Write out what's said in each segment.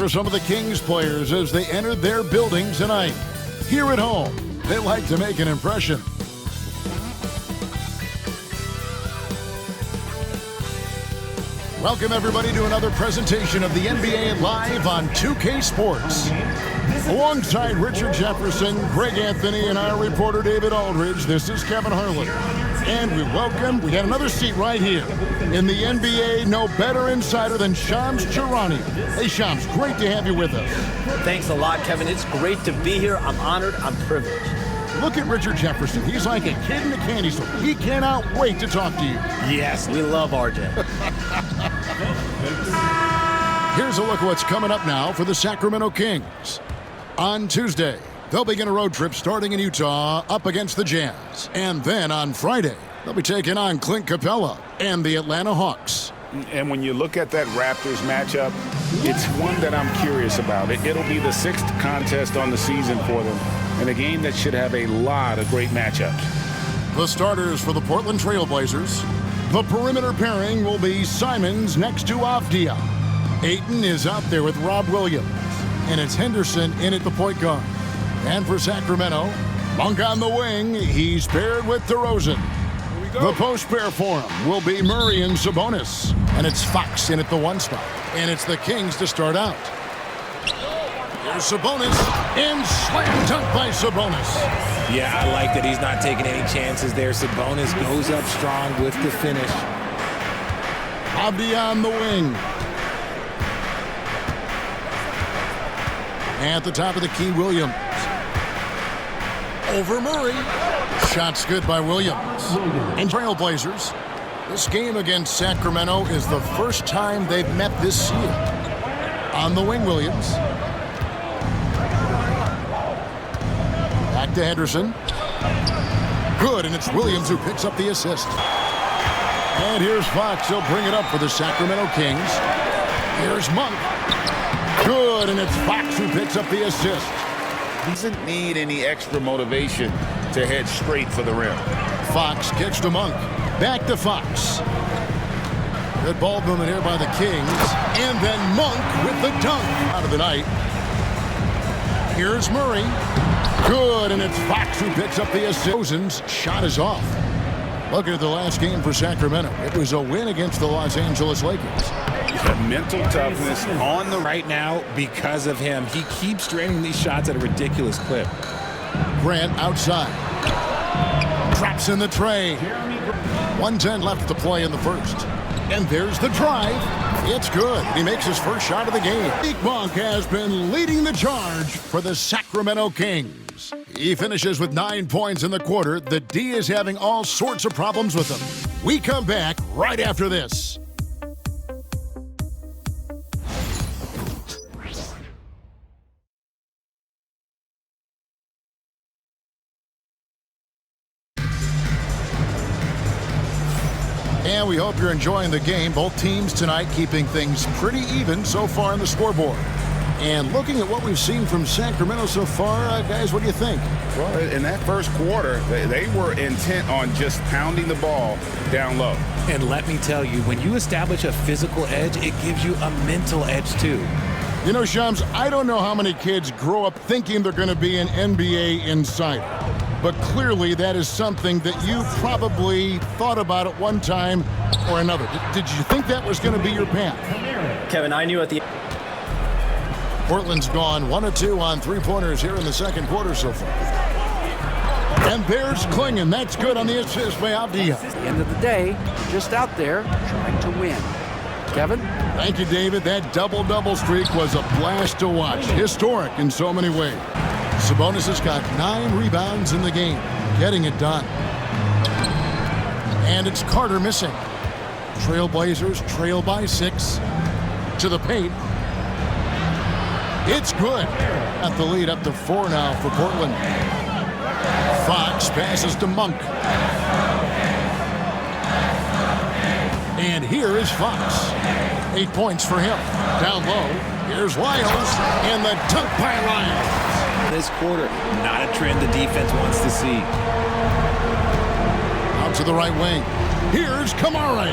for some of the Kings players as they enter their building tonight. Here at home, they like to make an impression. Welcome, everybody, to another presentation of the NBA Live on 2K Sports. Alongside Richard Jefferson, Greg Anthony, and our reporter David Aldridge, this is Kevin Harlan. And we got another seat right here. In the NBA, no better insider than Shams Charania. Hey, Shams, great to have you with us. Thanks a lot, Kevin. It's great to be here. I'm honored. I'm privileged. Look at Richard Jefferson. He's like a kid in a candy store. He cannot wait to talk to you. Yes, we love RJ. Here's a look at what's coming up now for the Sacramento Kings. On Tuesday, they'll begin a road trip starting in Utah up against the Jazz. And then on Friday, they'll be taking on Clint Capella and the Atlanta Hawks. And when you look at that Raptors matchup, it's one that I'm curious about. It'll be the 6th contest on the season for them, and a game that should have a lot of great matchups. The starters for the Portland Trail Blazers. The perimeter pairing will be Simons next to Avdia. Ayton is out there with Rob Williams, and it's Henderson in at the point guard. And for Sacramento, Monk on the wing, he's paired with DeRozan. The post pair for him will be Murray and Sabonis. And it's Fox in at the 1 spot. And it's the Kings to start out. Here's Sabonis, and slam dunk by Sabonis. Yeah, I like that he's not taking any chances there. Sabonis goes up strong with the finish. Avdia on the wing. At the top of the key, Williams. Over Murray. Shots good by Williams. And Trailblazers, this game against Sacramento is the first time they've met this year. On the wing, Williams. Back to Henderson. Good, and it's Williams who picks up the assist. And here's Fox. He'll bring it up for the Sacramento Kings. Here's Monk. Good, and it's Fox who picks up the assist. He doesn't need any extra motivation to head straight for the rim. Fox gets to Monk. Back to Fox. Good ball movement here by the Kings. And then Monk with the dunk out of the night. Here's Murray. Good, and it's Fox who picks up the assist. Rosen's shot is off. Looking at the last game for Sacramento, it was a win against the Los Angeles Lakers. The mental toughness on the Right now, because of him, he keeps draining these shots at a ridiculous clip. Grant outside. Drops in the tray. 1:10 left to play in the first. And there's the drive. It's good. He makes his first shot of the game. Malik Monk has been leading the charge for the Sacramento Kings. He finishes with 9 points in the quarter. The D is having all sorts of problems with him. We come back right after this. And we hope you're enjoying the game. Both teams tonight keeping things pretty even so far on the scoreboard. And looking at what we've seen from Sacramento so far, guys, what do you think? Well, in that first quarter, they were intent on just pounding the ball down low. And let me tell you, when you establish a physical edge, it gives you a mental edge too. You know, Shams, I don't know how many kids grow up thinking they're going to be an NBA insider. But clearly that is something that you probably thought about at one time or another. Did you think that was going to be your path? Kevin, I knew at the Portland's gone 1 of 2 on three-pointers here in the second quarter so far. And there's Klingon. That's good on the assist by Avdia. At the end of the day, you're just out there trying to win. Kevin? Thank you, David. That double-double streak was a blast to watch. Historic in so many ways. Sabonis has got 9 rebounds in the game, getting it done. And it's Carter missing. Trailblazers trail by 6 to the paint. It's good. At the lead up to 4 now for Portland. Fox passes to Monk. And here is Fox. 8 points for him. Down low, here's Lyles, and the dunk by Lyles. This quarter, not a trend the defense wants to see. Out to the right wing. Here's Kamara.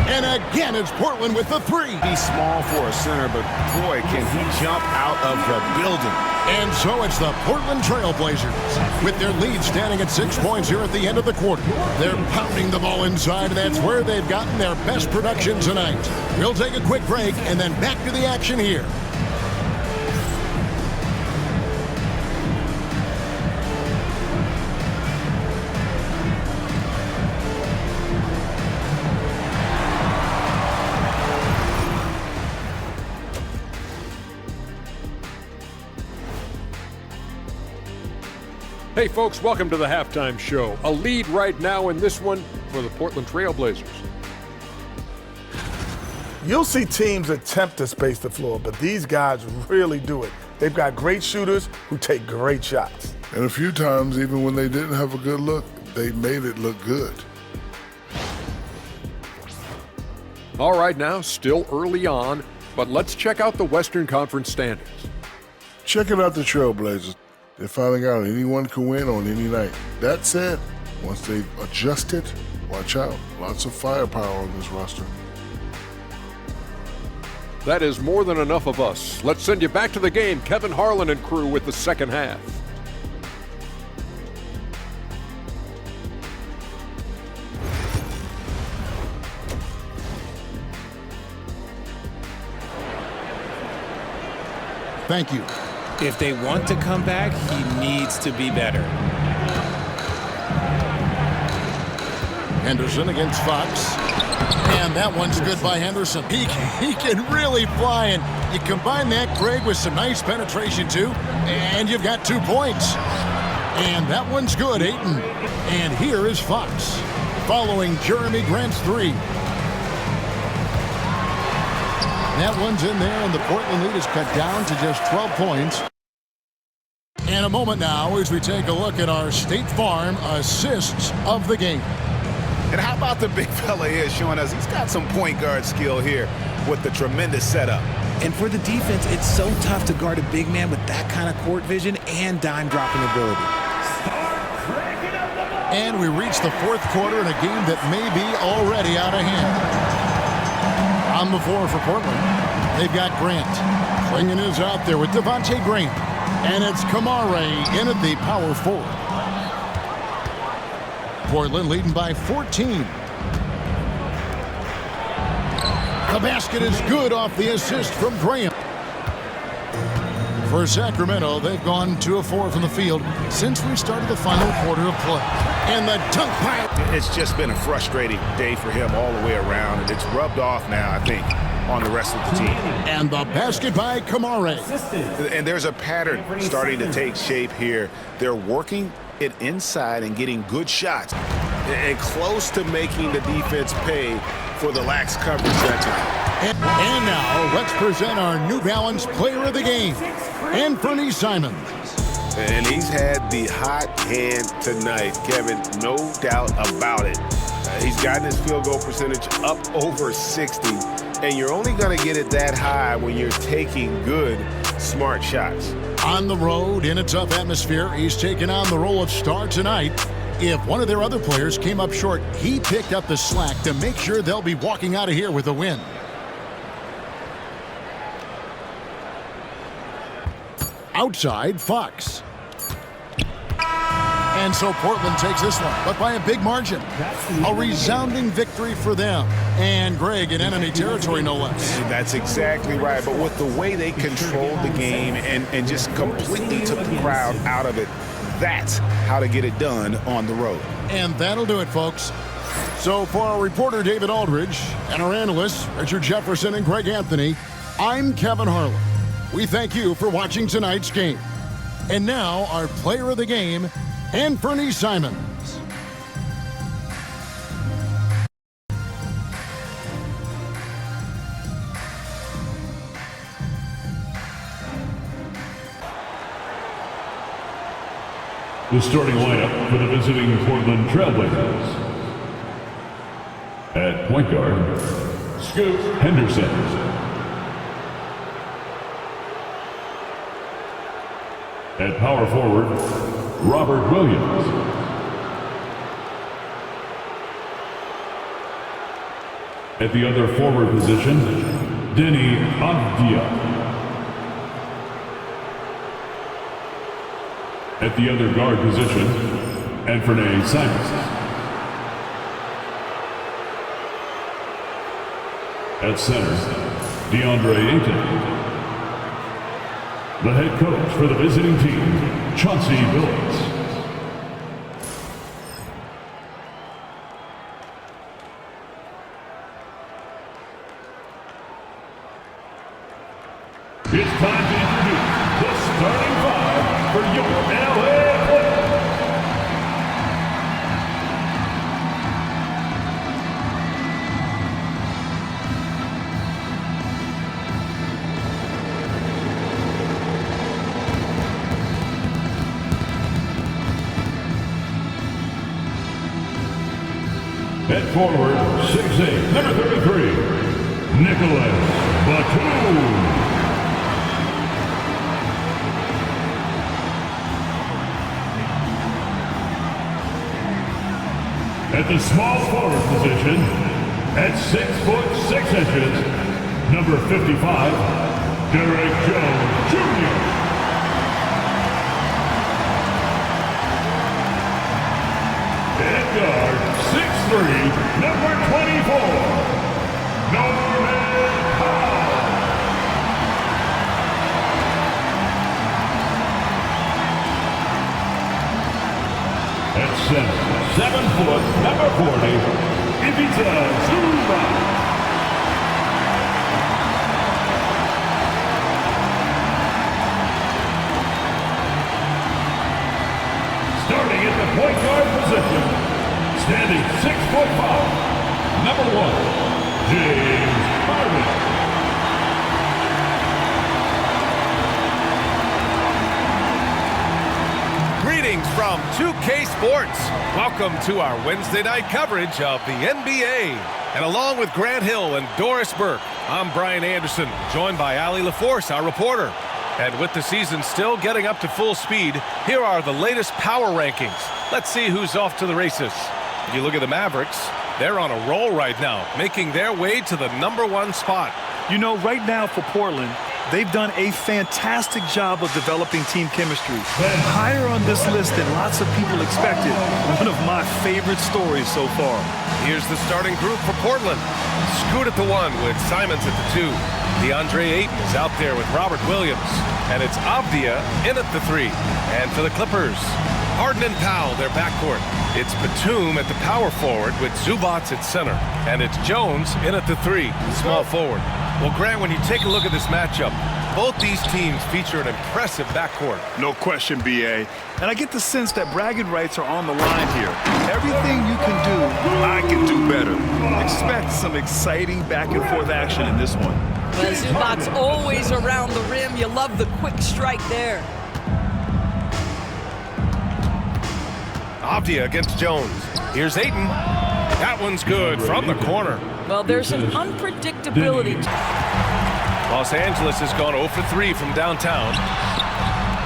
And again, it's Portland with the three. He's small for a center, but boy, can he jump out of the building. And so it's the Portland Trail Blazers. With their lead standing at 6 points here at the end of the quarter. They're pounding the ball inside, and that's where they've gotten their best production tonight. We'll take a quick break and then back to the action here. Hey folks, welcome to the Halftime Show. A lead right now in this one for the Portland Trail Blazers. You'll see teams attempt to space the floor, but these guys really do it. They've got great shooters who take great shots. And a few times, even when they didn't have a good look, they made it look good. All right now, still early on, but let's check out the Western Conference standings. Checking out the Trailblazers. They're finding out anyone can win on any night. That said, once they've adjusted, watch out. Lots of firepower on this roster. That is more than enough of us. Let's send you back to the game. Kevin Harlan and crew with the second half. Thank you. If they want to come back, he needs to be better. Henderson against Fox. And that one's good by Henderson. He can really fly, and you combine that, Craig, with some nice penetration, too, and you've got 2 points. And that one's good, Ayton. And here is Fox, following Jeremy Grant's three. That one's in there, and the Portland lead is cut down to just 12 points. In a moment now, as we take a look at our State Farm assists of the game. And how about the big fella here showing us he's got some point guard skill here with the tremendous setup. And for the defense, it's so tough to guard a big man with that kind of court vision and dime dropping ability. And we reach the fourth quarter in a game that may be already out of hand. On the floor for Portland, they've got Grant. Klingen is out there with Devontae Graham. And it's Kamare in at the power forward. Portland leading by 14. The basket is good off the assist from Graham. For Sacramento, they've gone 2 of 4 from the field since we started the final quarter of play. And the dunk pile. It's just been a frustrating day for him all the way around, and it's rubbed off now, I think, on the rest of the team. And the basket by Kamare. And there's a pattern starting to take shape here. They're working it inside and getting good shots and close to making the defense pay for the lax coverage that time. And now let's present our New Balance Player of the Game, Anthony Simons. And he's had the hot hand tonight, Kevin, no doubt about it. He's gotten his field goal percentage up over 60, and you're only going to get it that high when you're taking good, smart shots. On the road, in a tough atmosphere, he's taken on the role of star tonight. If one of their other players came up short, he picked up the slack to make sure they'll be walking out of here with a win. Outside, Fox. And so Portland takes this one, but by a big margin. A resounding victory for them. And Greg in enemy territory, no less. That's exactly right. But with the way they controlled the game and just completely took the crowd out of it, that's how to get it done on the road. And that'll do it, folks. So for our reporter, David Aldridge, and our analysts, Richard Jefferson and Greg Anthony, I'm Kevin Harlan. We thank you for watching tonight's game. And now, our player of the game, Anthony Simons. The starting lineup for the visiting Portland Trailblazers. At point guard, Scoot Henderson. At power forward, Robert Williams. At the other forward position, Denny Avdia. At the other guard position, Anfernee Simons. At center, DeAndre Ayton. The head coach for the visiting team, Chauncey Billups. It's time to introduce the starting five for your LA Clippers. At forward, 6'8", number 33, Nicholas Batum. At the small forward position, at 6'6", number 55, Derek Jones Jr. At guard, 6'3", number 24, Norman Powell. At center, 7 foot, number 40, Ivica Zubac. Starting at the point guard position, standing 6'5", number 1, James Harden. Greetings from 2K Sports. Welcome to our Wednesday night coverage of the NBA. And along with Grant Hill and Doris Burke, I'm Brian Anderson, joined by Allie LaForce, our reporter. And with the season still getting up to full speed, here are the latest power rankings. Let's see who's off to the races. If you look at the Mavericks, they're on a roll right now, making their way to the #1 spot. You know, right now for Portland, they've done a fantastic job of developing team chemistry. Higher on this list than lots of people expected. One of my favorite stories so far. Here's the starting group for Portland. Scoot at the 1 with Simons at the 2. DeAndre Ayton is out there with Robert Williams. And it's Avdia in at the 3. And for the Clippers, Harden and Powell, their backcourt. It's Batum at the power forward with Zubac at center. And it's Jones in at the 3, small forward. Well, Grant, when you take a look at this matchup, both these teams feature an impressive backcourt. No question, B.A. And I get the sense that bragging rights are on the line here. Everything you can do, I can do better. Expect some exciting back-and-forth action in this one. Well, Zubac's always around the rim. You love the quick strike there. Avdia against Jones. Here's Ayton. That one's good from the corner. Well, there's an unpredictability. Los Angeles has gone 0 for 3 from downtown.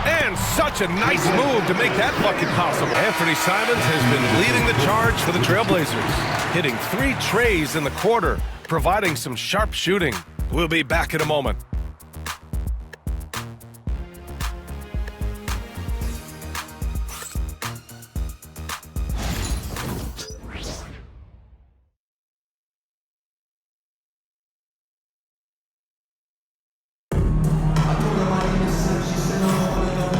And such a nice move to make that bucket possible. Anfernee Simons has been leading the charge for the Trailblazers, hitting 3 trays in the quarter, providing some sharp shooting. We'll be back in a moment.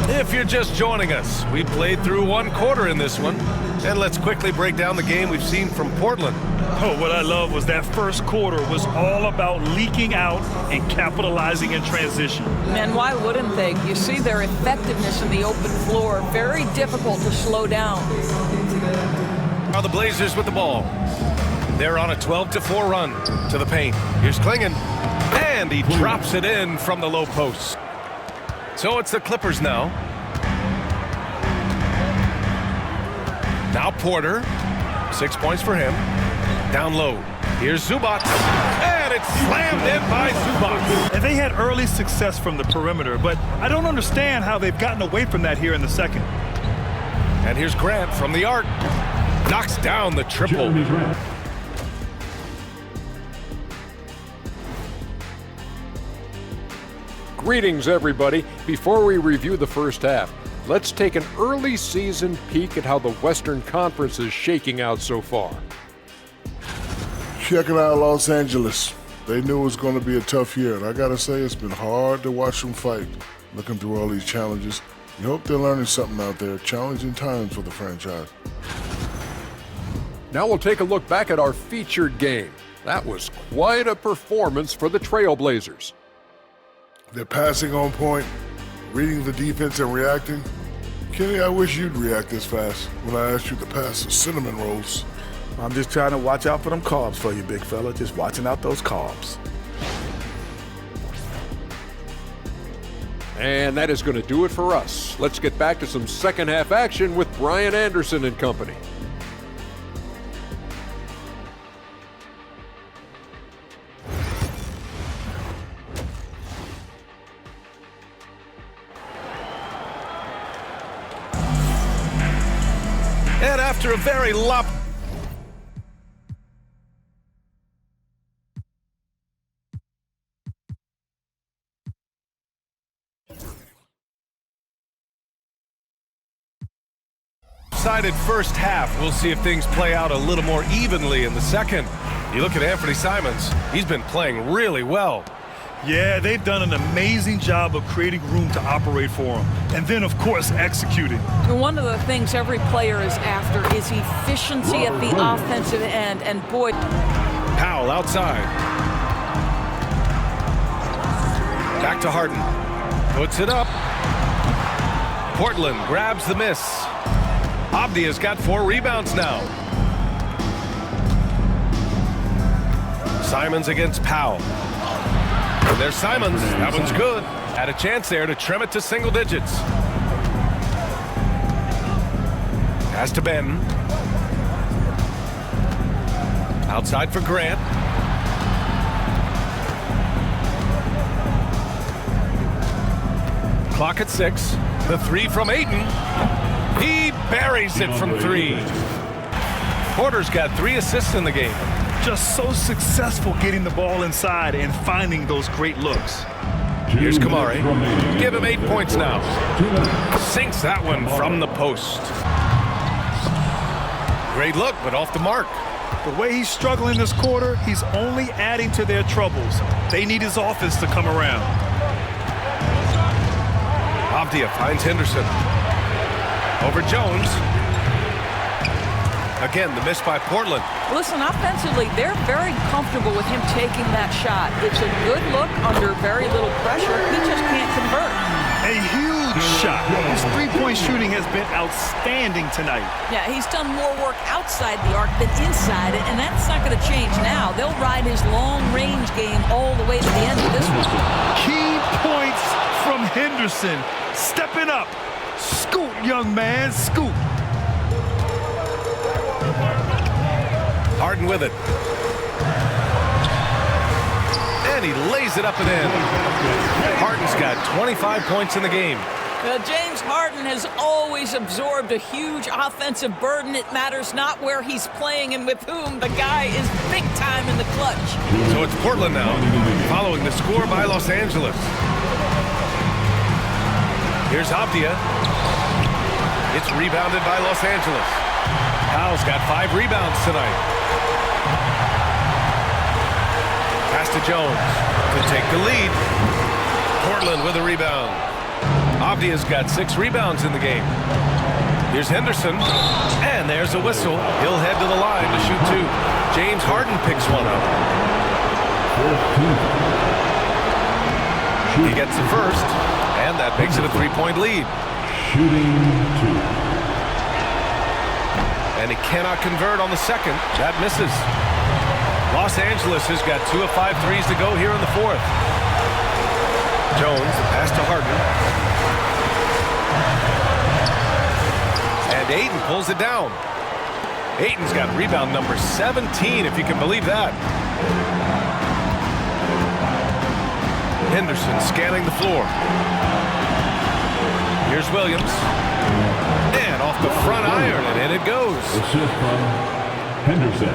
If you're just joining us, we played through 1 quarter in this one. And let's quickly break down the game we've seen from Portland. Oh, what I love was that first quarter was all about leaking out and capitalizing in transition. And why wouldn't they? You see their effectiveness in the open floor. Very difficult to slow down. Are the Blazers with the ball. They're on a 12-4 run to the paint. Here's Klingon. And he drops it in from the low post. So it's the Clippers now. Now Porter, 6 points for him. Down low. Here's Zubac. And it's slammed in by Zubac. And they had early success from the perimeter, but I don't understand how they've gotten away from that here in the second. And here's Grant from the arc. Knocks down the triple. Greetings, everybody. Before we review the first half, let's take an early season peek at how the Western Conference is shaking out so far. Checking out Los Angeles. They knew it was going to be a tough year, and I got to say it's been hard to watch them fight, looking through all these challenges. You hope they're learning something out there. Challenging times for the franchise. Now we'll take a look back at our featured game. That was quite a performance for the Trailblazers. They're passing on point, reading the defense and reacting. Kenny, I wish you'd react this fast when I asked you to pass the cinnamon rolls. I'm just trying to watch out for them carbs for you, big fella. Just watching out those carbs. And that is going to do it for us. Let's get back to some second half action with Brian Anderson and company. And after a very lopsided first half, we'll see if things play out a little more evenly in the second. You look at Anthony Simons, he's been playing really well. Yeah, they've done an amazing job of creating room to operate for him. And then, of course, executing. One of the things every player is after is efficiency at the offensive end. And boy, Powell outside. Back to Harden. Puts it up. Portland grabs the miss. Avdia's got 4 rebounds now. Simons against Powell. And there's Simons. That one's good. Had a chance there to trim it to single digits. Pass to Ben. Outside for Grant. Clock at 6. The 3 from Ayton. He buries it from 3. Porter's got 3 assists in the game. Just so successful getting the ball inside and finding those great looks. Here's Kamari. Give him 8 points now. Sinks that one from the post. Great look, but off the mark. The way he's struggling this quarter, he's only adding to their troubles. They need his offense to come around. Avdia finds Henderson. Over Jones. Again, the miss by Portland. listen, offensively, they're very comfortable with him taking that shot. It's a good look under very little pressure. He just can't convert. A huge shot. His three-point shooting has been outstanding tonight. Yeah, he's done more work outside the arc than inside it, and that's not going to change now. They'll ride his long-range game all the way to the end of this one. Key points from Henderson. Stepping up. Scoot, young man, scoot. Harden with it. And he lays it up and in. Harden's got 25 points in the game. James Harden has always absorbed a huge offensive burden. It matters not where he's playing and with whom. The guy is big time in the clutch. So it's Portland now, following the score by Los Angeles. Here's Avdia. It's rebounded by Los Angeles. Powell's got 5 rebounds tonight. Pass to Jones to take the lead. Portland with a rebound. Avdia's got 6 rebounds in the game. Here's Henderson, and there's a whistle. He'll head to the line to shoot 2. James Harden picks one up. He gets the first, and that makes it a 3-point lead. Shooting 2. And he cannot convert on the second. That misses. Los Angeles has got 2 of 5 threes to go here in the 4th. Jones, the pass to Harden. And Ayton pulls it down. Ayton's got rebound number 17, if you can believe that. Henderson scanning the floor. Here's Williams. And off the front iron, and in it goes. Assist from Henderson.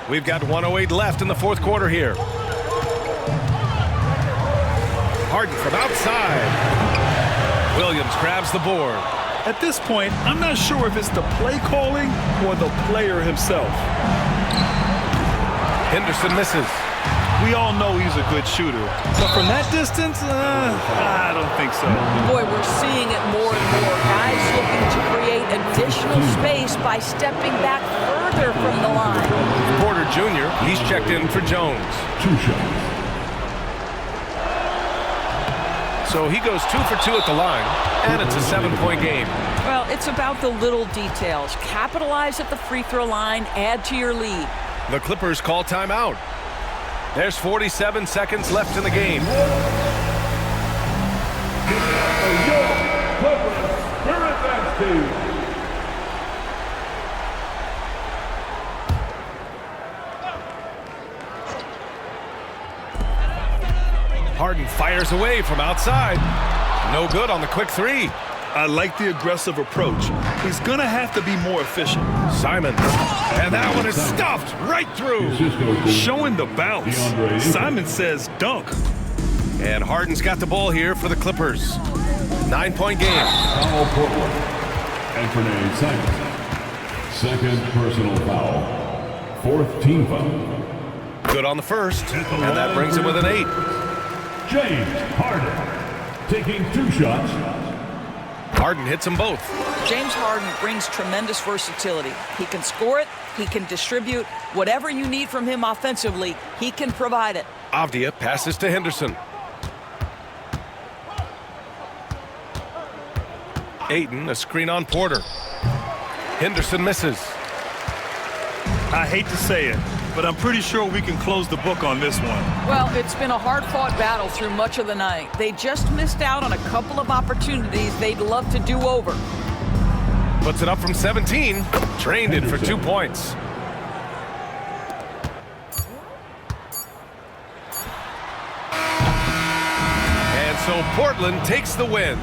We've got 1:08 left in the fourth quarter here. Harden from outside. Williams grabs the board. At this point, I'm not sure if it's the play calling or the player himself. Henderson misses. We all know he's a good shooter, but from that distance, I don't think so. Boy, we're seeing it more and more. Guys looking to create additional space by stepping back further from the line. Porter Jr., he's checked in for Jones. 2 shots. So he goes 2 for 2 at the line, and it's a 7-point game. Well, it's about the little details. Capitalize at the free throw line, add to your lead. The Clippers call timeout. There's 47 seconds left in the game. Harden fires away from outside. No good on the quick three. I like the aggressive approach. He's going to have to be more efficient. Simons. And that one is stuffed right through. Showing the bounce. Simon says dunk. And Harden's got the ball here for the Clippers. 9-point game. Foul Portland. Anthony Simons. Second personal foul. 4th team foul. Good on the first. And that brings him with an 8. James Harden. Taking 2 shots. Harden hits them both. James Harden brings tremendous versatility. He can score it, he can distribute. Whatever you need from him offensively, he can provide it. Avdia passes to Henderson. Ayton, a screen on Porter. Henderson misses. I hate to say it, but I'm pretty sure we can close the book on this one. Well, it's been a hard-fought battle through much of the night. They just missed out on a couple of opportunities they'd love to do over. Puts it up from 17. Drained it for 2 points. And so Portland takes the win.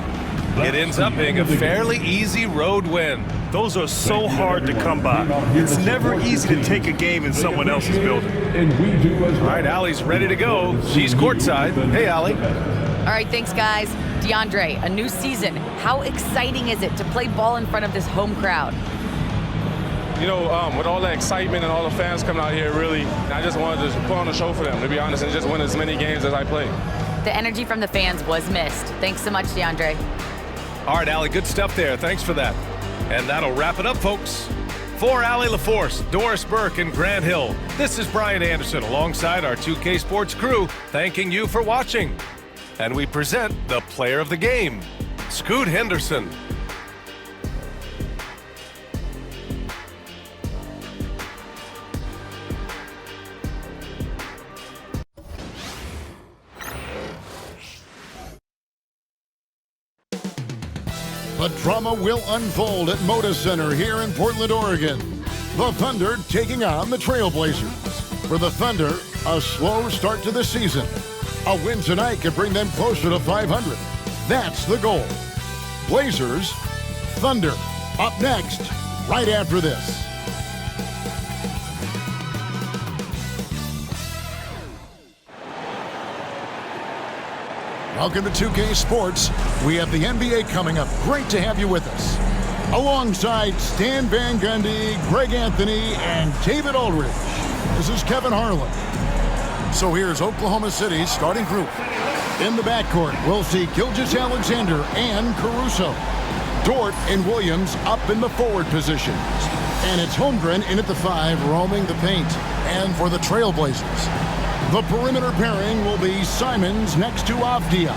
It ends up being a fairly easy road win. Those are so hard to come by. It's never easy to take a game in someone else's building. All right, Allie's ready to go. She's courtside. Hey, Allie. All right, thanks, guys. DeAndre, a new season. How exciting is it to play ball in front of this home crowd? You know, with all the excitement and all the fans coming out here, really, I just wanted to put on a show for them, to be honest, and just win as many games as I play. The energy from the fans was missed. Thanks so much, DeAndre. All right, Allie, good stuff there. Thanks for that. And that'll wrap it up, folks. For Allie LaForce, Doris Burke, and Grant Hill, this is Brian Anderson alongside our 2K Sports crew, thanking you for watching. And we present the player of the game, Scoot Henderson. The drama will unfold at Moda Center here in Portland, Oregon. The Thunder taking on the Trailblazers. For the Thunder, a slow start to the season. A win tonight could bring them closer to 500. That's the goal. Blazers, Thunder, up next, right after this. Welcome to 2K Sports. We have the NBA coming up. Great to have you with us. Alongside Stan Van Gundy, Greg Anthony, and David Aldridge. This is Kevin Harlan. So here's Oklahoma City's starting group. In the backcourt, we'll see Gilgeous-Alexander and Caruso. Dort and Williams up in the forward positions. And it's Holmgren in at the 5, roaming the paint. And for the Trailblazers, the perimeter pairing will be Simons next to Avdia.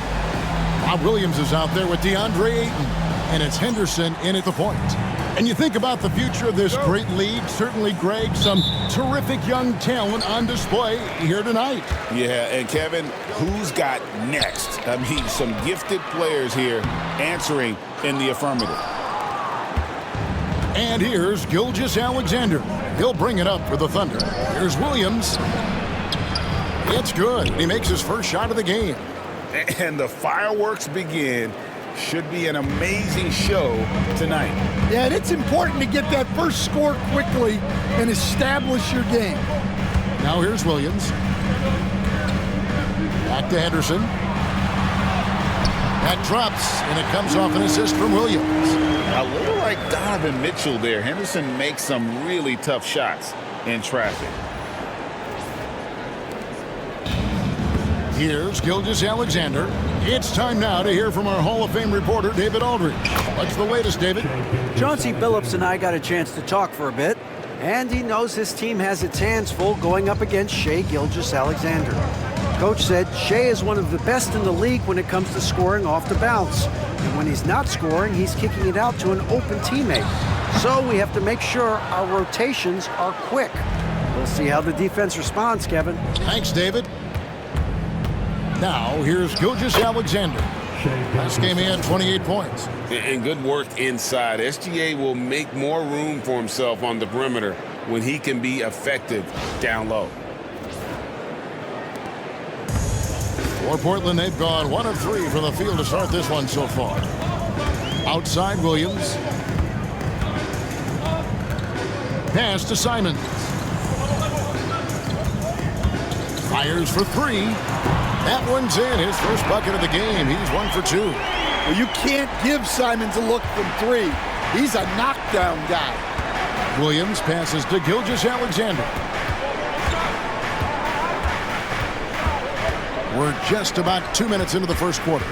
Rob Williams is out there with DeAndre Ayton, and it's Henderson in at the point. And you think about the future of this great league, certainly, Greg, some terrific young talent on display here tonight. Yeah, and Kevin, who's got next? I mean, some gifted players here answering in the affirmative. And here's Gilgeous-Alexander. He'll bring it up for the Thunder. Here's Williams. It's good. He makes his first shot of the game. And the fireworks begin. Should be an amazing show tonight. Yeah, and it's important to get that first score quickly and establish your game. Now here's Williams. Back to Henderson. That drops, and it comes off an assist from Williams. A little like Donovan Mitchell there. Henderson makes some really tough shots in traffic. Here's Gilgeous-Alexander. It's time now to hear from our Hall of Fame reporter, David Aldridge. What's the latest, David? Chauncey Billups and I got a chance to talk for a bit, and he knows his team has its hands full going up against Shai Gilgeous-Alexander. Coach said Shai is one of the best in the league when it comes to scoring off the bounce. And when he's not scoring, he's kicking it out to an open teammate. So we have to make sure our rotations are quick. We'll see how the defense responds, Kevin. Thanks, David. Now, here's Gilgeous-Alexander. Last game he had 28 points. And good work inside. SGA will make more room for himself on the perimeter when he can be effective down low. For Portland, they've gone 1 of 3 from the field to start this one so far. Outside Williams. Pass to Simons. Fires for 3. That one's in. His first bucket of the game. He's 1 for 2. Well, you can't give Simons a look from 3. He's a knockdown guy. Williams passes to Gilgeous-Alexander. We're just about 2 minutes into the first quarter.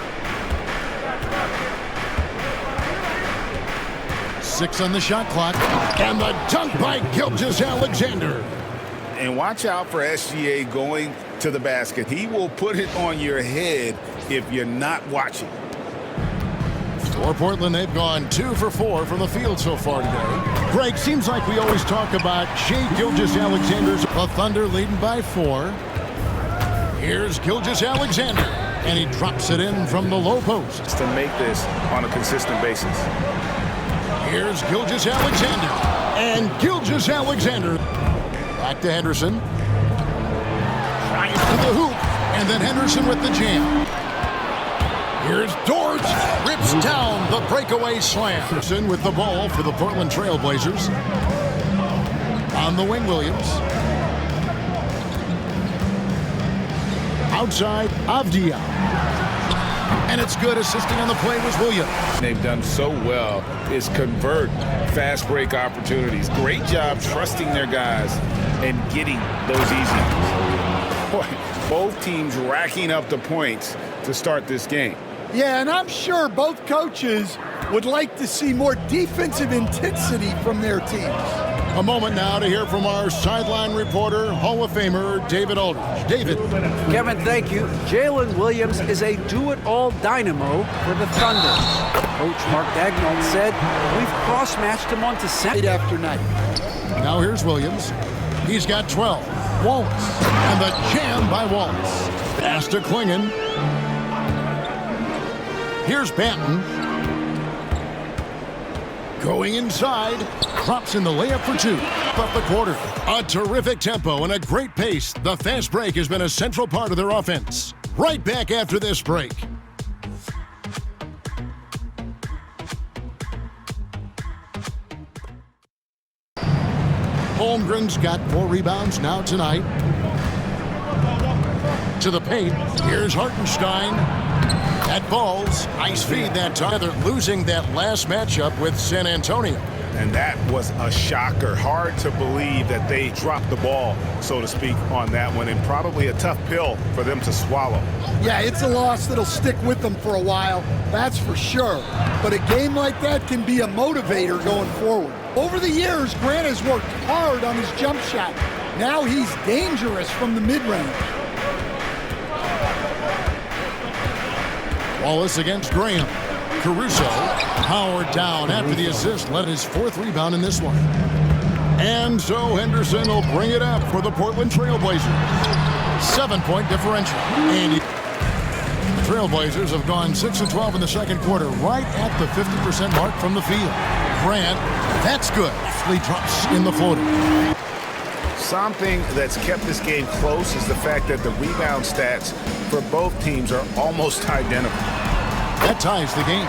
6 on the shot clock. And the dunk by Gilgeous-Alexander. And watch out for SGA going to the basket. He will put it on your head if you're not watching. For Portland, they've gone 2 for 4 from the field so far today. Greg, seems like we always talk about Shai Gilgeous-Alexander's the Thunder leading by 4. Here's Gilgeous-Alexander, and he drops it in from the low post. To make this on a consistent basis. Here's Gilgeous-Alexander, and Gilgeous-Alexander. Back to Henderson. Drives to the hoop, and then Henderson with the jam. Here's Dort, rips down the breakaway slam. Henderson with the ball for the Portland Trail Blazers. On the wing, Williams. Outside, Avdia. And it's good. Assisting on the play was Williams. They've done so well is convert fast break opportunities. Great job trusting their guys and getting those easy ones. Boy, both teams racking up the points to start this game. Yeah, and I'm sure both coaches would like to see more defensive intensity from their teams. A moment now to hear from our sideline reporter, Hall of Famer David Aldridge. David. Kevin, thank you. Jalen Williams is a do-it-all dynamo for the Thunder. Coach Mark Daigneault said, we've cross-matched him onto center after night. Now here's Williams. He's got 12. Wallace. And the jam by Wallace. Pass to Klingon. Here's Banton. Going inside, drops in the layup for 2. Up the quarter. A terrific tempo and a great pace. The fast break has been a central part of their offense. Right back after this break. Holmgren's got 4 rebounds now tonight. To the paint. Here's Hartenstein. That ball's ice feed that time. They're losing that last matchup with San Antonio. And that was a shocker. Hard to believe that they dropped the ball, so to speak, on that one, and probably a tough pill for them to swallow. Yeah, it's a loss that'll stick with them for a while, that's for sure. But a game like that can be a motivator going forward. Over the years, Grant has worked hard on his jump shot. Now he's dangerous from the mid-range. Wallace against Graham. Caruso powered down after the assist, led his 4th rebound in this one. And so Henderson will bring it up for the Portland Trail Blazers. 7-point differential. And the Trail Blazers have gone 6 of 12 in the second quarter, right at the 50% mark from the field. Grant, that's good. He drops in the floater. Something that's kept this game close is the fact that the rebound stats for both teams are almost identical. That ties the game.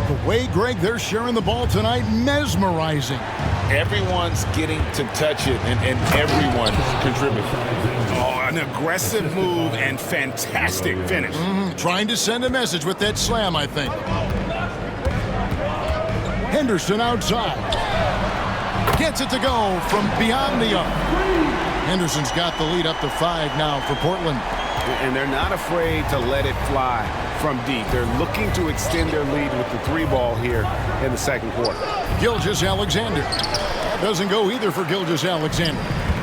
The way, Greg, they're sharing the ball tonight, mesmerizing. Everyone's getting to touch it, and everyone contributing. Oh, an aggressive move and fantastic finish. Trying to send a message with that slam, I think. Henderson outside. Gets it to go from beyond the arc. Henderson's got the lead up to 5 now for Portland. And they're not afraid to let it fly from deep. They're looking to extend their lead with the 3 ball here in the second quarter. Gilgeous-Alexander. That doesn't go either for Gilgeous-Alexander.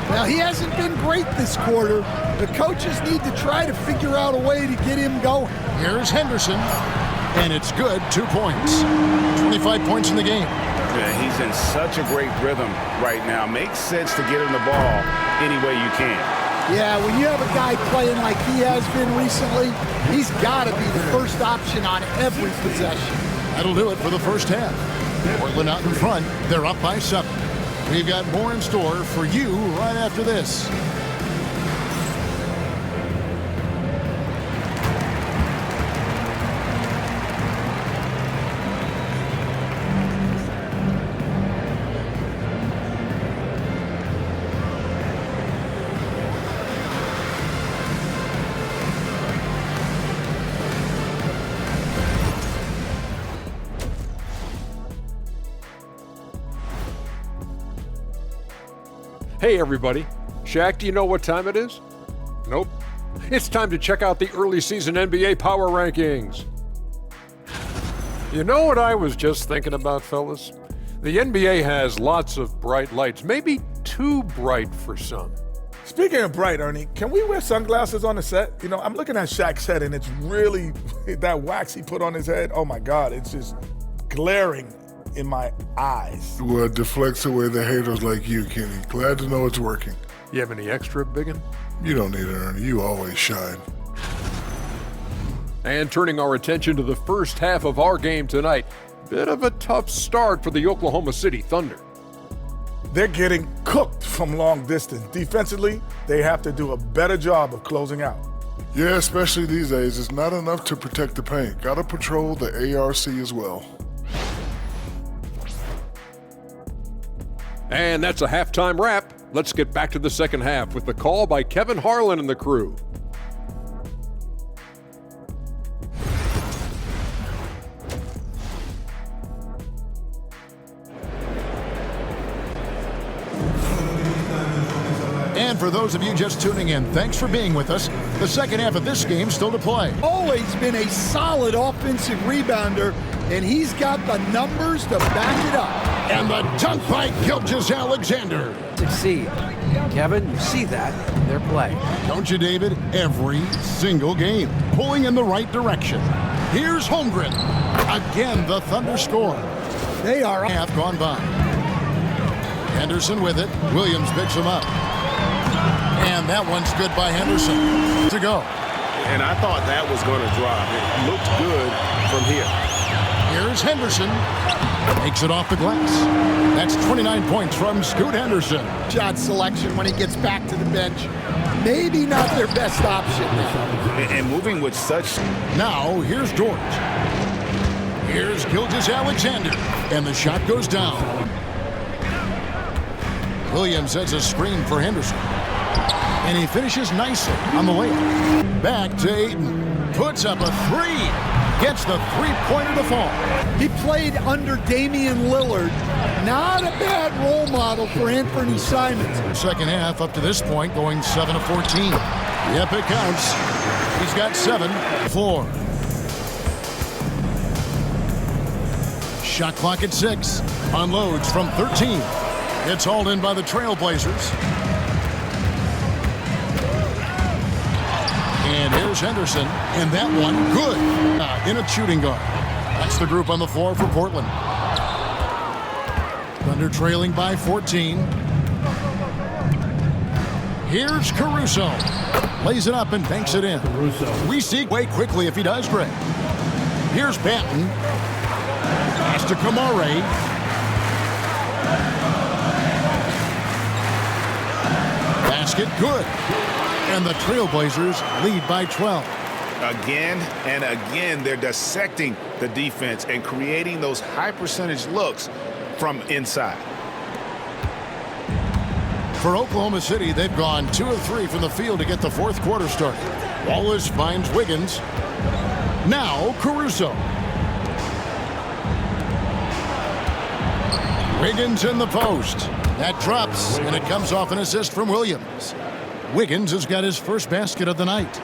Well, he hasn't been great this quarter. The coaches need to try to figure out a way to get him going. Here's Henderson, and it's good. 2 points. 25 points in the game. Yeah, he's in such a great rhythm right now. Makes sense to get him the ball any way you can. Yeah, when you have a guy playing like he has been recently, he's got to be the first option on every possession. That'll do it for the first half. Portland out in front. They're up by 7. We've got more in store for you right after this. Hey everybody, Shaq, do you know what time it is? Nope. It's time to check out the early season NBA Power Rankings. You know what I was just thinking about, fellas? The NBA has lots of bright lights, maybe too bright for some. Speaking of bright, Ernie, can we wear sunglasses on the set? You know, I'm looking at Shaq's head, and it's really, that wax he put on his head, oh my God, it's just glaring in my eyes. Well, it deflects away the haters like you, Kenny. Glad to know it's working. You have any extra, biggin? You don't need it, Ernie. You always shine. And turning our attention to the first half of our game tonight, bit of a tough start for the Oklahoma City Thunder. They're getting cooked from long distance. Defensively, they have to do a better job of closing out. Yeah, especially these days. It's not enough to protect the paint. Gotta patrol the ARC as well. And that's a halftime wrap. Let's get back to the second half with the call by Kevin Harlan and the crew. And for those of you just tuning in, thanks for being with us. The second half of this game still to play. Always been a solid offensive rebounder, and he's got the numbers to back it up. And the dunk by Gilgeous-Alexander. Succeed. Kevin, you see that in their play. Don't you, David? Every single game, pulling in the right direction. Here's Holmgren. Again, the Thunder score. They are half gone by. Henderson with it. Williams picks him up. And that one's good by Henderson. To go. And I thought that was going to drop. It looked good from here. Here's Henderson. Makes it off the glass. That's 29 points from Scoot Henderson. Shot selection when he gets back to the bench. Maybe not their best option now. And moving with such... Now, here's George. Here's Gilgeous-Alexander. And the shot goes down. Williams sets a screen for Henderson. And he finishes nicely on the layup. Back to Ayton. Puts up a 3. Gets the three-pointer to fall. He played under Damian Lillard. Not a bad role model for Anthony Simons. Second half up to this point going 7 of 14. Yep, it counts. He's got 7. 4. Shot clock at 6. Unloads from 13. It's hauled in by the Trailblazers. And here's Henderson, and that one good in a shooting guard. That's the group on the floor for Portland. Thunder trailing by 14. Here's Caruso. Lays it up and banks it in. We see way quickly if he does, Greg. Here's Banton. Pass to Kamare. Basket good. And the Trailblazers lead by 12. Again and again, they're dissecting the defense and creating those high percentage looks from inside. For Oklahoma City, they've gone 2 of 3 from the field to get the fourth quarter started. Wallace finds Wiggins. Now Caruso. Wiggins in the post. That drops, and it comes off an assist from Williams. Wiggins has got his first basket of the night.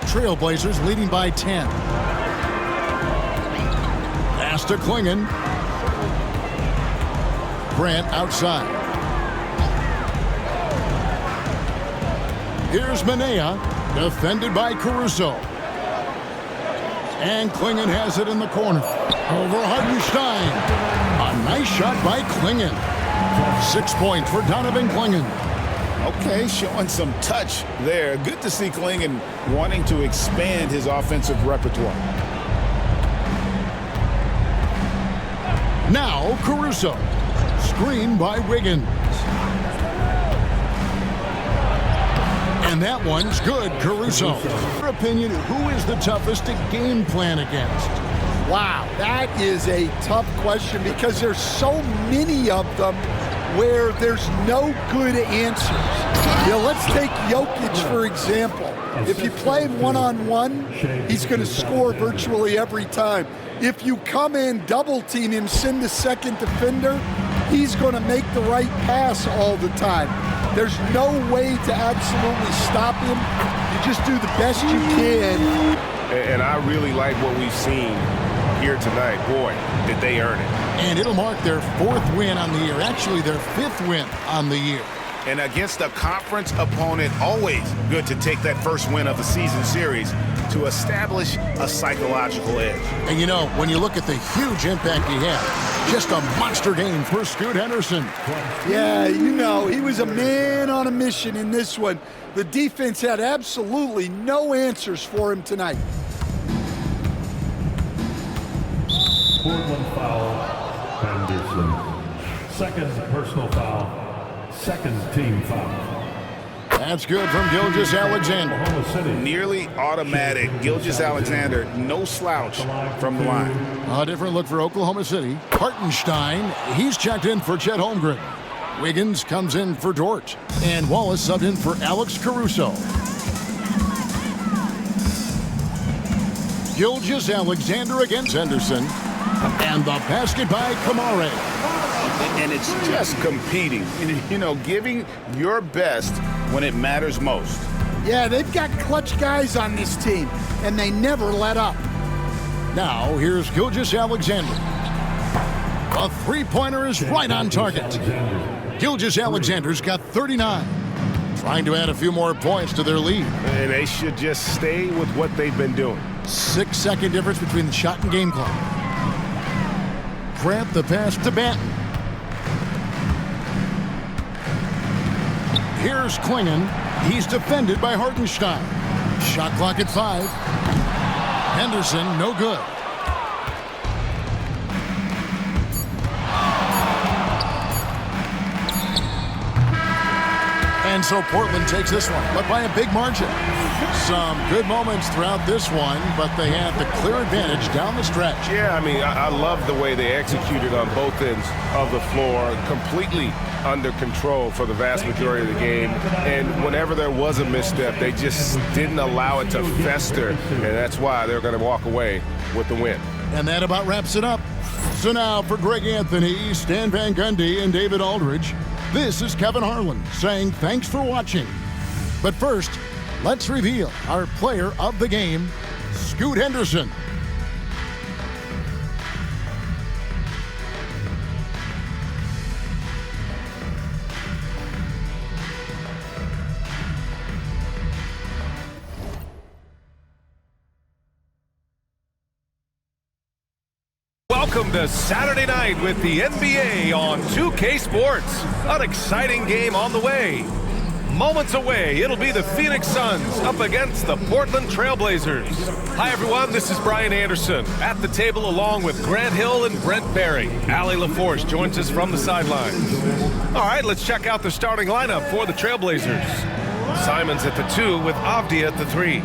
Trailblazers leading by 10. Pass to Klingon. Grant outside. Here's Manea, defended by Caruso. And Klingon has it in the corner. Over Hartenstein. A nice shot by Klingon. 6 points for Donovan Klingon. Okay, showing some touch there. Good to see Klingon wanting to expand his offensive repertoire. Now Caruso. Screen by Wiggins. And that one's good, Caruso. In your opinion, who is the toughest to game plan against? Wow, that is a tough question because there's so many of them where there's no good answers. You know, let's take Jokic, for example. If you play him one-on-one, he's going to score virtually every time. If you come in, double-team him, send the second defender, he's going to make the right pass all the time. There's no way to absolutely stop him. You just do the best you can. And I really like what we've seen here tonight. Boy, did they earn it. And it'll mark their 4th win on the year. Actually, their 5th win on the year. And against a conference opponent, always good to take that first win of the season series to establish a psychological edge. And you know, when you look at the huge impact he had, just a monster game for Scoot Henderson. Yeah, you know, he was a man on a mission in this one. The defense had absolutely no answers for him tonight. Portland foul, Henderson. Second personal foul. Second team foul. That's good from Gilgeous-Alexander. Nearly automatic. Gilgeous-Alexander, no slouch from the line. A different look for Oklahoma City. Hartenstein, he's checked in for Chet Holmgren. Wiggins comes in for Dort. And Wallace subbed in for Alex Caruso. Gilgeous-Alexander against Henderson. And the basket by Kamare. And it's just competing, you know, giving your best when it matters most. Yeah, they've got clutch guys on this team, and they never let up. Now, here's Gilgeous-Alexander. A three-pointer is right on target. Gilgeous-Alexander's got 39. Trying to add a few more points to their lead. And they should just stay with what they've been doing. 6-second difference between the shot and game clock. Grant the pass to Banton. Here's Klingon. He's defended by Hartenstein. Shot clock at 5. Henderson, no good. And so Portland takes this one, but by a big margin. Some good moments throughout this one, but they have the clear advantage down the stretch. Yeah, I mean, I love the way they executed on both ends of the floor, completely under control for the vast majority of the game. And whenever there was a misstep, they just didn't allow it to fester, and that's why they're going to walk away with the win. And that about wraps it up. So now for Greg Anthony, Stan Van Gundy, and David Aldridge, this is Kevin Harlan saying thanks for watching. But first, let's reveal our player of the game, Scoot Henderson. Welcome to Saturday night with the NBA on 2K Sports. An exciting game on the way. Moments away, it'll be the Phoenix Suns up against the Portland Trailblazers. Hi, everyone. This is Brian Anderson at the table along with Grant Hill and Brent Barry. Allie LaForce joins us from the sidelines. All right, let's check out the starting lineup for the Trailblazers. Simons at the 2 with Avdia at the 3.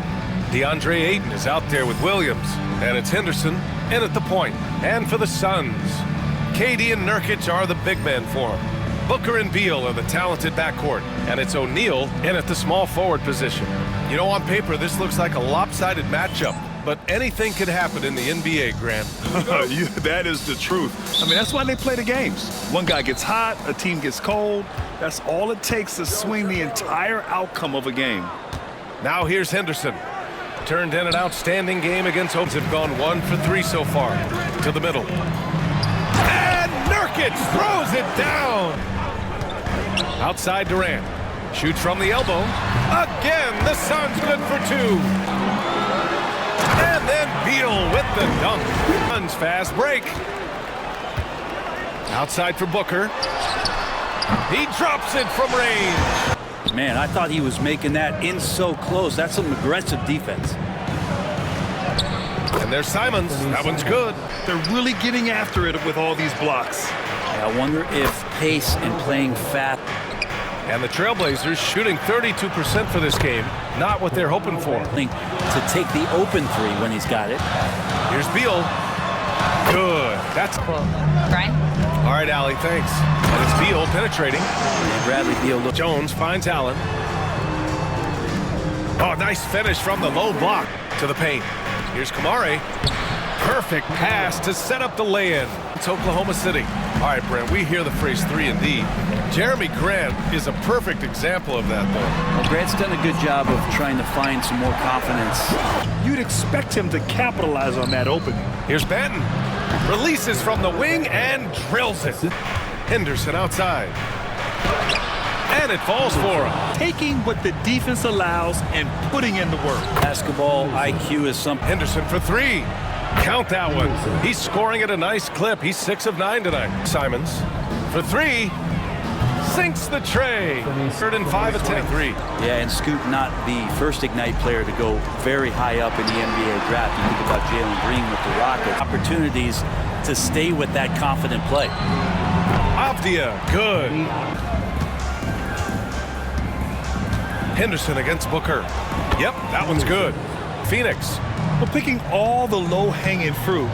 DeAndre Ayton is out there with Williams, and it's Henderson in at the point. And for the Suns, KD and Nurkic are the big men for him. Booker and Beal are the talented backcourt, and it's O'Neal in at the small forward position. You know, on paper, this looks like a lopsided matchup, but anything could happen in the NBA, Grant. That is the truth. I mean, that's why they play the games. One guy gets hot, a team gets cold. That's all it takes to swing the entire outcome of a game. Now here's Henderson. Turned in an outstanding game against Hopes. Have gone 1 for 3 so far. To the middle. And Nurkic throws it down. Outside Durant. Shoots from the elbow. Again, the Suns good for 2. And then Beal with the dunk. Suns fast break. Outside for Booker. He drops it from range. Man, I thought he was making that in so close. That's some aggressive defense. And there's Simons. That one's good. They're really getting after it with all these blocks. I wonder if pace and playing fast. And the Trailblazers shooting 32% for this game. Not what they're hoping for. To take the open 3 when he's got it. Here's Beal. Good. That's cool. Brian? All right, Allie, thanks. And it's Beal penetrating. And Bradley Beal. Jones finds Allen. Oh, nice finish from the low block to the paint. Here's Kamare. Perfect pass to set up the lay-in. It's Oklahoma City. All right, Brent, we hear the phrase 3 and D. Jeremy Grant is a perfect example of that, though. Well, Grant's done a good job of trying to find some more confidence. You'd expect him to capitalize on that opening. Here's Benton. Releases from the wing and drills it. Henderson outside. And it falls for him. Taking what the defense allows and putting in the work. Basketball IQ is something. Henderson for 3. Count that one. He's scoring at a nice clip. He's 6 of 9 tonight. Simons for 3. Sinks the tray. 3rd and 5 attempt 3. Yeah, and Scoot not the first Ignite player to go very high up in the NBA draft. You think about Jalen Green with the Rockets. Opportunities to stay with that confident play. Avdia, good. Henderson against Booker. Yep, that one's good. Phoenix. Well, picking all the low-hanging fruit.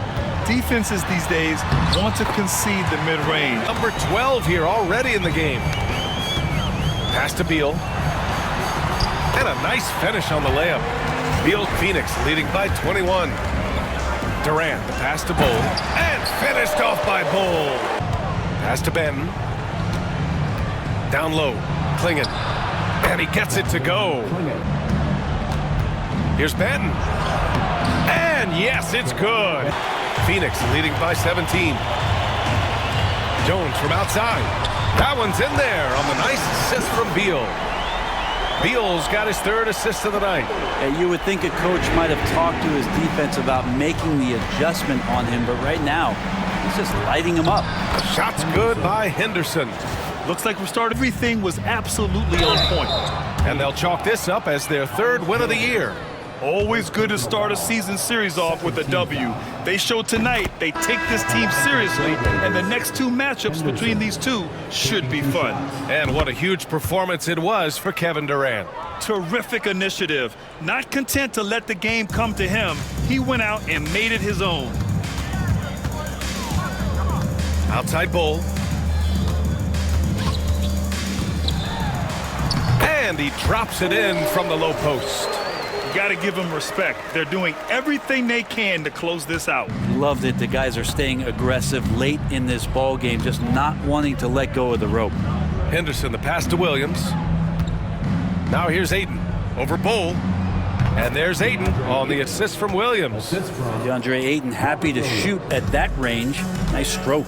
Defenses these days want to concede the mid-range. Number 12 here already in the game. Pass to Beal. And a nice finish on the layup. Beal, Phoenix leading by 21. Durant, the pass to Bol. And finished off by Bol. Pass to Benton. Down low. Clingan. And he gets it to go. Here's Benton. And yes, it's good. Phoenix leading by 17. Jones from outside. That one's in there on the nice assist from Beal. Beal's got his 3rd assist of the night. Yeah, you would think a coach might have talked to his defense about making the adjustment on him, but right now, he's just lighting him up. Shot's good by Henderson. Looks like we started. Everything was absolutely on point. And they'll chalk this up as their 3rd win of the year. Always good to start a season series off with a W. They showed tonight they take this team seriously, and the next 2 matchups between these two should be fun. And what a huge performance it was for Kevin Durant. Terrific initiative. Not content to let the game come to him, he went out and made it his own. Outside Bol. And he drops it in from the low post. Got to give them respect. They're doing everything they can to close this out. Loved it. The guys are staying aggressive late in this ball game, just not wanting to let go of the rope. Henderson, the pass to Williams. Now here's Ayton over Bol. And there's Ayton on the assist from Williams. DeAndre Ayton happy to shoot at that range. Nice stroke.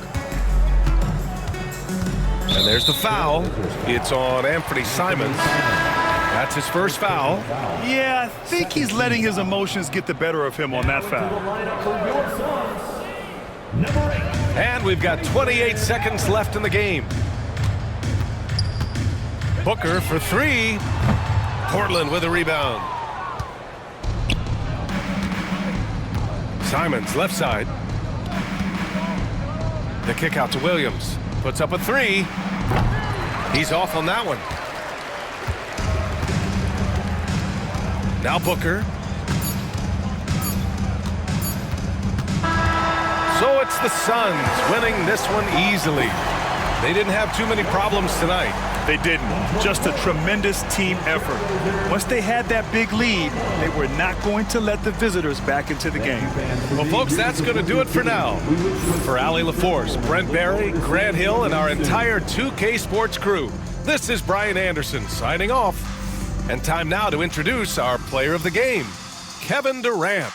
And there's the foul. It's on Anthony Simons. That's his first foul. Yeah, I think he's letting his emotions get the better of him on that foul. And we've got 28 seconds left in the game. Booker for 3. Portland with a rebound. Simons left side. The kick out to Williams. Puts up a 3. He's off on that one. Now Booker. So it's the Suns winning this one easily. They didn't have too many problems tonight. They didn't. Just a tremendous team effort. Once they had that big lead, they were not going to let the visitors back into the game. Well, folks, that's going to do it for now. For Allie LaForce, Brent Barry, Grant Hill, and our entire 2K Sports crew, this is Brian Anderson signing off. And time now to introduce our player of the game, Kevin Durant.